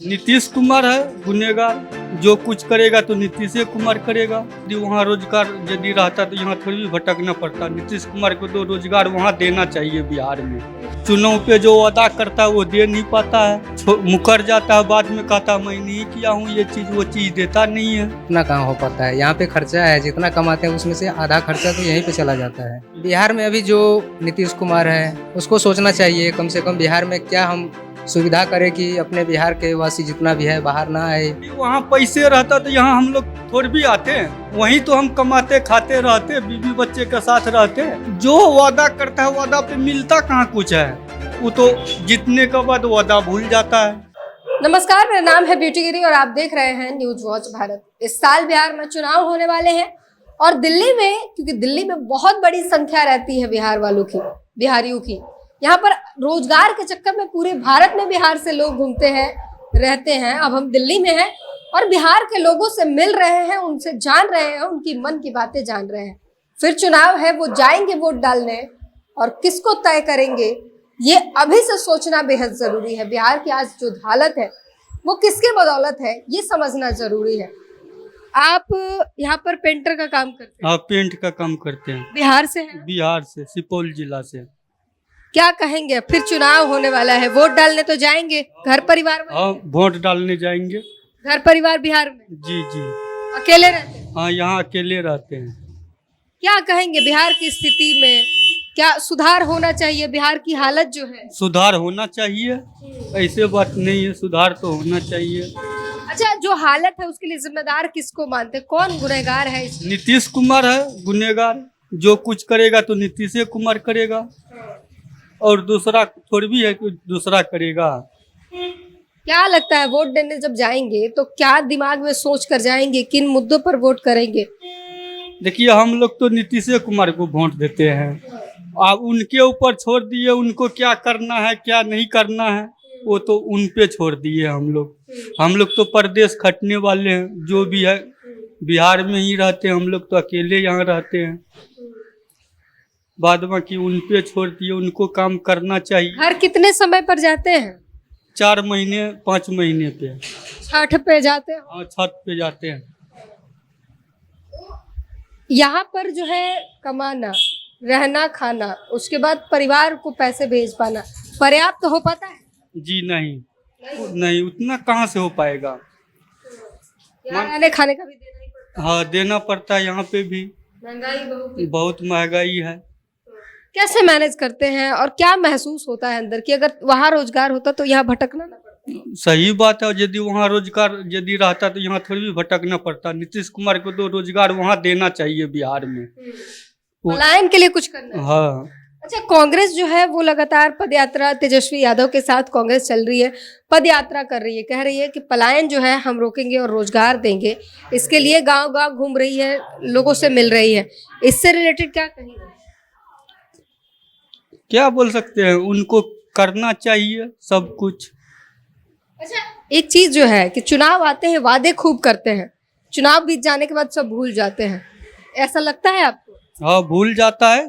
नीतीश कुमार है गुनेगार। जो कुछ करेगा तो नीतीश कुमार करेगा। यदि वहाँ रोजगार यदि रहता तो यहाँ थोड़ी भी भटकना पड़ता। नीतीश कुमार को तो रोजगार वहाँ देना चाहिए बिहार में। चुनाव पे जो वादा करता है वो दे नहीं पाता है, मुकर जाता है, बाद में कहता मैं नहीं किया हूँ ये चीज, वो चीज देता नहीं है। इतना काम हो पाता है। यहाँ पे खर्चा है, जितना कमाते हैं उसमें से आधा खर्चा तो यहीं पे चला जाता है। बिहार में अभी जो नीतीश कुमार है उसको सोचना चाहिए कम से कम बिहार में क्या हम सुविधा करें कि अपने बिहार के वासी जितना भी है बाहर ना आए। वहाँ पैसे रहता तो यहाँ हम लोग थोड़ी भी आते हैं। वहीं तो हम कमाते खाते रहते, बीवी बच्चे के साथ रहते। जो वादा करता है वादा पे मिलता कहाँ कुछ है। वो तो जीतने के बाद वादा भूल जाता है। नमस्कार, मेरा नाम है ब्यूटी गिरी और आप देख रहे हैं न्यूज वॉच भारत। इस साल बिहार में चुनाव होने वाले हैं और दिल्ली में, क्योंकि दिल्ली में बहुत बड़ी संख्या रहती है बिहार वालों की, बिहारियों की। यहाँ पर रोजगार के चक्कर में पूरे भारत में बिहार से लोग घूमते हैं, रहते हैं। अब हम दिल्ली में हैं और बिहार के लोगों से मिल रहे हैं, उनसे जान रहे हैं, उनकी मन की बातें जान रहे हैं। फिर चुनाव है, वो जाएंगे वोट डालने और किसको तय करेंगे ये अभी से सोचना बेहद जरूरी है। बिहार की आज जो हालत है वो किसके बदौलत है ये समझना जरूरी है। आप यहाँ पर पेंटर का काम करते हैं? हाँ, पेंट का काम करते हैं। बिहार से हैं? बिहार से, सुपौल जिला से। क्या कहेंगे, फिर चुनाव होने वाला है, वोट डालने तो जाएंगे? घर परिवार में? हाँ, वोट डालने जाएंगे। घर परिवार बिहार में? जी जी। अकेले रहते हैं? हाँ, यहाँ अकेले रहते हैं। क्या कहेंगे बिहार की स्थिति में, क्या सुधार होना चाहिए? बिहार की हालत जो है, सुधार होना चाहिए, ऐसे बात नहीं है, सुधार तो होना चाहिए। अच्छा जो हालत है उसके लिए जिम्मेदार किसको मानते हैं? कौन गुनहगार है इसमें? नीतीश कुमार है गुनेगार। जो कुछ करेगा तो नीतीश कुमार करेगा, और दूसरा थोड़ी भी है कि दूसरा करेगा। क्या लगता है वोट देने जब जाएंगे तो क्या दिमाग में सोच कर जाएंगे, किन मुद्दों पर वोट करेंगे? देखिए, हम लोग तो नीतीश कुमार को वोट देते हैं। आप उनके ऊपर छोड़ दिए, उनको क्या करना है क्या नहीं करना है वो तो उन पे छोड़ दिए हम लोग तो परदेश खटने वाले हैं। जो भी है बिहार में ही रहते हैं, हम लोग तो अकेले यहाँ रहते हैं। बाद बाकी उन पे छोड़ दिए, उनको काम करना चाहिए। घर कितने समय पर जाते हैं? 4 महीने 5 महीने पे। छठ पे जाते हैं? हाँ, छठ पे जाते हैं। यहाँ पर जो है कमाना, रहना, खाना, उसके बाद परिवार को पैसे भेज पाना पर्याप्त हो पाता है? जी नहीं, उतना कहाँ से हो पाएगा। यहाँ रहने खाने का भी देना ही पड़ता हाँ, देना पड़ता है। यहाँ पे भी है, महंगाई बहुत महंगाई है। कैसे मैनेज करते हैं और क्या महसूस होता है अंदर कि अगर वहाँ रोजगार होता तो यहाँ भटकना ना पड़ता? सही बात है, यदि वहाँ रोजगार यदि रहता तो यहाँ थोड़ी भी भटकना पड़ता। नीतीश कुमार को तो रोजगार वहाँ देना चाहिए बिहार में। पलायन के लिए कुछ करना है। हाँ। अच्छा, कांग्रेस जो है वो लगातार पदयात्रा, तेजस्वी यादव के साथ कांग्रेस चल रही है, पदयात्रा कर रही है, कह रही है कि पलायन जो है हम रोकेंगे और रोजगार देंगे। इसके लिए गांव गांव घूम रही है, लोगों से मिल रही है। इससे रिलेटेड क्या कहेंगे? क्या बोल सकते हैं, उनको करना चाहिए सब कुछ। अच्छा, एक चीज जो है कि चुनाव आते हैं, वादे खूब करते हैं, चुनाव बीत जाने के बाद सब भूल जाते हैं, ऐसा लगता है आपको? हाँ, भूल जाता है।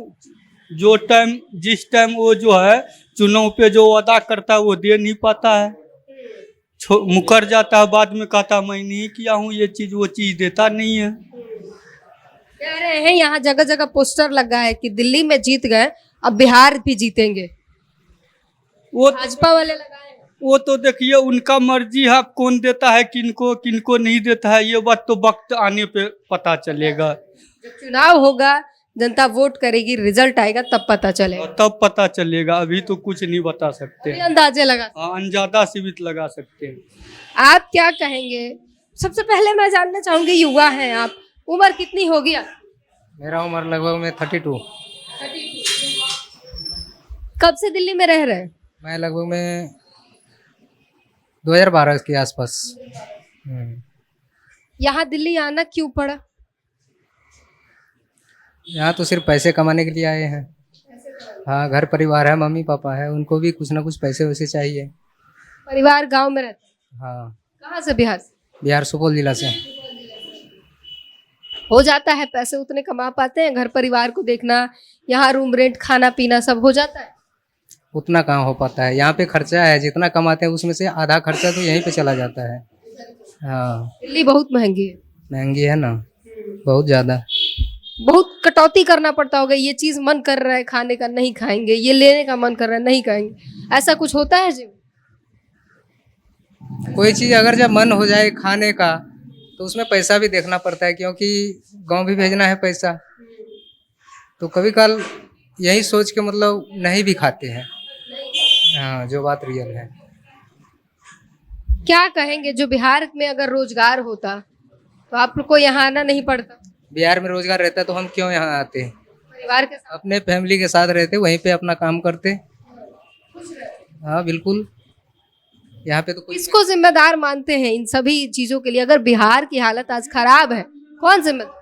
जो टाइम जिस टाइम वो जो है चुनाव पे जो वादा करता है वो दे नहीं पाता है, मुकर जाता है, बाद में कहता मैं नहीं किया हूँ ये चीज, वो चीज देता नहीं है। कह रहे हैं यहाँ जगह जगह पोस्टर लगा है कि दिल्ली में जीत गए अब बिहार भी जीतेंगे, वो भाजपा वाले लगाए हैं। वो तो देखिए उनका मर्जी है, कौन देता है किनको किनको नहीं देता है, ये बात तो वक्त आने पे पता चलेगा। जब चुनाव होगा, जनता वोट करेगी, रिजल्ट आएगा तब पता चलेगा। तब पता चलेगा, अभी तो कुछ नहीं बता सकते। अभी अंदाजे लगा। हाँ, अंदाजा सीमित लगा सकते हैं। आप क्या कहेंगे? सबसे पहले मैं जानना चाहूंगी, युवा हैं आप, उम्र कितनी होगी आप? मेरा उम्र लगभग में 32। कब से दिल्ली में रह रहे हैं? मैं लगभग में 2012 के आसपास। यहाँ दिल्ली आना क्यों पड़ा? यहाँ तो सिर्फ पैसे कमाने के लिए आए हैं। हाँ, घर परिवार है, मम्मी पापा है, उनको भी कुछ ना कुछ पैसे वैसे चाहिए। परिवार गांव में रहता है? हाँ। कहाँ से? बिहार से? बिहार सुपौल जिला से। हो जाता है, पैसे उतने कमा पाते हैं, घर परिवार को देखना, यहाँ रूम रेंट, खाना पीना सब हो जाता है? उतना कहाँ हो पाता है। यहाँ पे खर्चा है, जितना कमाते हैं उसमें से आधा खर्चा तो यहीं पे चला जाता है। हाँ, दिल्ली बहुत महंगी है, महंगी है ना, बहुत ज़्यादा। बहुत कटौती करना पड़ता होगा। ये चीज मन कर रहा है खाने का, नहीं खाएंगे, ये लेने का मन कर रहा है, नहीं खाएंगे, ऐसा कुछ होता है जी? कोई चीज़ अगर जब मन हो जाए खाने का तो उसमें पैसा भी देखना पड़ता है, क्योंकि गांव भी भेजना है पैसा। तो कभी कल यही सोच के मतलब नहीं भी खाते हैं। हाँ, जो बात रियल है। क्या कहेंगे, जो बिहार में अगर रोजगार होता तो आप लोग को यहाँ आना नहीं पड़ता? बिहार में रोजगार रहता तो हम क्यों यहाँ आते? परिवार के साथ अपने फैमिली के साथ रहते, वहीं पे अपना काम करते। हाँ बिल्कुल, यहाँ पे तो कोई किसको जिम्मेदार मानते हैं इन सभी चीजों के लिए? अगर बिहार की हालत आज खराब है, कौन जिम्मेदार?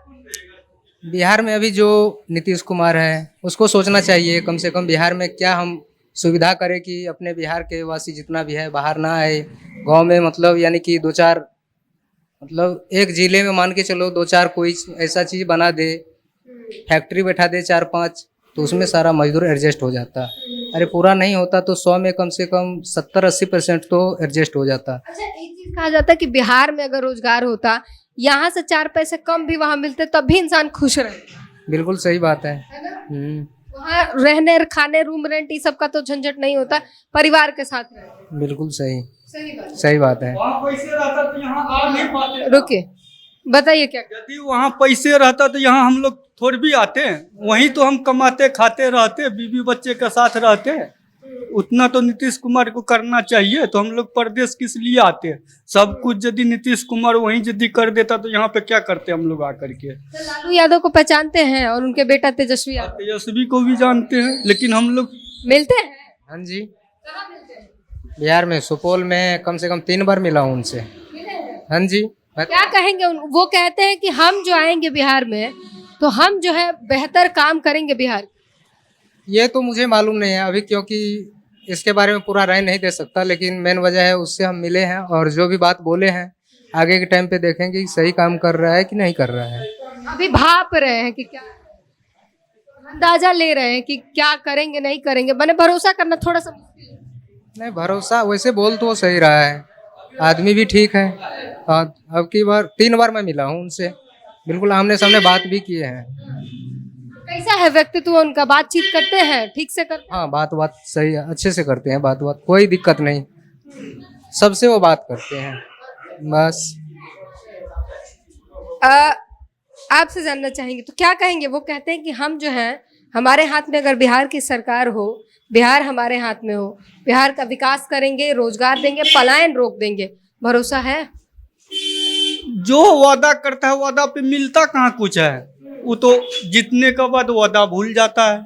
बिहार में अभी जो नीतीश कुमार है उसको सोचना चाहिए, कम से कम बिहार में क्या हम सुविधा करें कि अपने बिहार के वासी जितना भी है बाहर ना आए। गांव में मतलब यानी कि दो चार, मतलब एक जिले में मान के चलो दो चार कोई ऐसा चीज़ बना दे, फैक्ट्री बैठा दे 4-5, तो उसमें सारा मजदूर एडजस्ट हो जाता। अरे पूरा नहीं होता तो 100 में कम से कम 70-80% तो एडजस्ट हो जाता। अच्छा, एक चीज कहा जाता है कि बिहार में अगर रोजगार होता, यहाँ से 4 पैसे कम भी वहां मिलते, तब भी इंसान खुश रहे। बिल्कुल सही बात है। है? वहाँ रहने खाने रूम रेंट ये सब का तो झंझट नहीं होता, परिवार के साथ रहे। बिल्कुल सही, सही बात। सही बात है। वहाँ पैसे रहता तो यहाँ आ नहीं पाते। रुकिए, बताइए क्या? यदि वहाँ पैसे रहता तो यहाँ हम लोग थोड़ी भी आते हैं। वहीं तो हम कमाते खाते रहते, बीवी बच्चे के साथ रहते। उतना तो नीतीश कुमार को करना चाहिए। तो हम लोग परदेश किस लिए आते हैं? सब कुछ यदि नीतीश कुमार वहीं यदि कर देता तो यहाँ पे क्या करते हम लोग आकर के? तो लालू यादव को पहचानते हैं और उनके बेटा तेजस्वी यादव तेजस्वी को भी जानते हैं, लेकिन हम लोग मिलते हैं? हाँ जी, कहाँ मिलते हैं? बिहार में सुपौल में कम से कम 3 बार मिला हूँ उनसे। मिले हैं? हाँ जी। क्या कहेंगे वो कहते हैं कि हम जो आएंगे बिहार में तो हम जो है बेहतर काम करेंगे बिहार। ये तो मुझे मालूम नहीं है अभी, क्योंकि इसके बारे में पूरा राय नहीं दे सकता, लेकिन मेन वजह है उससे हम मिले हैं और जो भी बात बोले हैं आगे के टाइम पे देखेंगे कि सही काम कर रहा है कि नहीं कर रहा है। अभी भाप रहे हैं कि क्या, अंदाजा ले रहे हैं कि क्या करेंगे नहीं करेंगे, मैंने भरोसा करना थोड़ा सा मुश्किल है। नहीं, भरोसा वैसे बोल तो सही रहा है, आदमी भी ठीक है। अब की बार 3 बार मैं मिला हूँ उनसे, बिल्कुल आमने सामने बात भी किए हैं। कैसा है व्यक्तित्व उनका? बातचीत करते हैं ठीक से करते हाँ, बात सही है, अच्छे से करते हैं बात, कोई दिक्कत नहीं, सबसे वो बात करते हैं बस। आपसे जानना चाहेंगे तो क्या कहेंगे? वो कहते हैं कि हम जो है हमारे हाथ में, अगर बिहार की सरकार हो, बिहार हमारे हाथ में हो, बिहार का विकास करेंगे, रोजगार देंगे, पलायन रोक देंगे। भरोसा है? जो वादा करता है वादा पे मिलता कहाँ कुछ है। वो तो जीतने के बाद वादा भूल जाता है।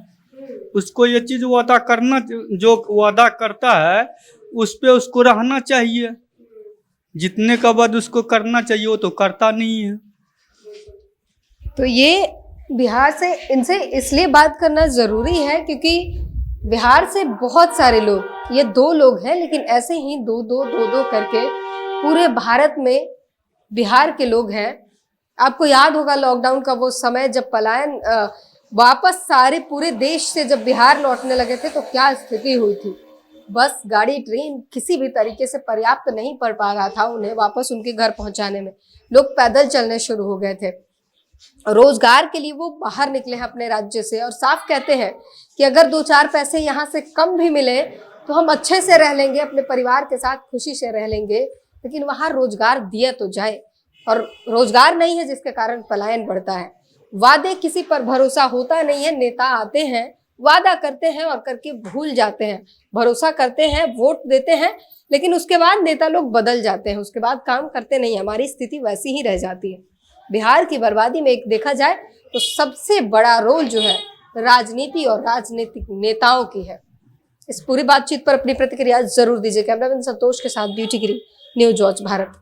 उसको ये चीज वादा करना, जो वादा करता है उस पे उसको रहना चाहिए। जीतने के बाद उसको करना चाहिए, वो तो करता नहीं है। तो ये बिहार से, इनसे इसलिए बात करना जरूरी है क्योंकि बिहार से बहुत सारे लोग, ये 2 लोग हैं लेकिन ऐसे ही 2-2 करके पूरे भारत में बिहार के लोग हैं। आपको याद होगा लॉकडाउन का वो समय जब पलायन वापस सारे पूरे देश से जब बिहार लौटने लगे थे तो क्या स्थिति हुई थी। बस गाड़ी ट्रेन किसी भी तरीके से पर्याप्त नहीं पड़ पा रहा था उन्हें वापस उनके घर पहुंचाने में। लोग पैदल चलने शुरू हो गए थे। रोजगार के लिए वो बाहर निकले हैं अपने राज्य से और साफ कहते हैं कि अगर 2-4 पैसे यहाँ से कम भी मिले तो हम अच्छे से रह लेंगे, अपने परिवार के साथ खुशी से रह लेंगे, लेकिन वहाँ रोजगार दिया तो जाए। और रोजगार नहीं है जिसके कारण पलायन बढ़ता है। वादे किसी पर भरोसा होता नहीं है। नेता आते हैं, वादा करते हैं और करके भूल जाते हैं। भरोसा करते हैं, वोट देते हैं, लेकिन उसके बाद नेता लोग बदल जाते हैं, उसके बाद काम करते नहीं। हमारी स्थिति वैसी ही रह जाती है। बिहार की बर्बादी में एक देखा जाए तो सबसे बड़ा रोल जो है राजनीति और राजनीतिक नेताओं की है। इस पूरी बातचीत पर अपनी प्रतिक्रिया जरूर दीजिए। कैमरामैन संतोष के साथ ब्यूटी गिरी, न्यूज वॉच भारत।